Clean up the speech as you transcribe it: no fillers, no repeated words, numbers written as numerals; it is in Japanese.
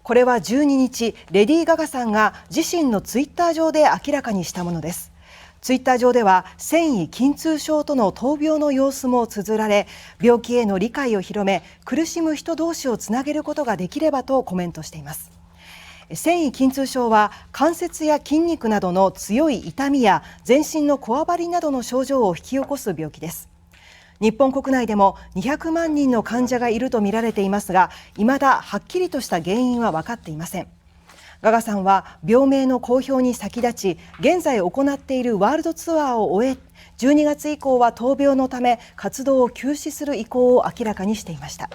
これは12日、レディー・ガガさんが自身のツイッター上で明らかにしたものです。ツイッター上では線維筋痛症との闘病の様子も綴られ、病気への理解を広め、苦しむ人同士をつなげることができればとコメントしています。線維筋痛症は関節や筋肉などの強い痛みや全身のこわばりなどの症状を引き起こす病気です。日本国内でも200万人の患者がいるとみられていますが、未だはっきりとした原因は分かっていません。ガガさんは病名の公表に先立ち、現在行っているワールドツアーを終え、12月以降は闘病のため活動を休止する意向を明らかにしていました。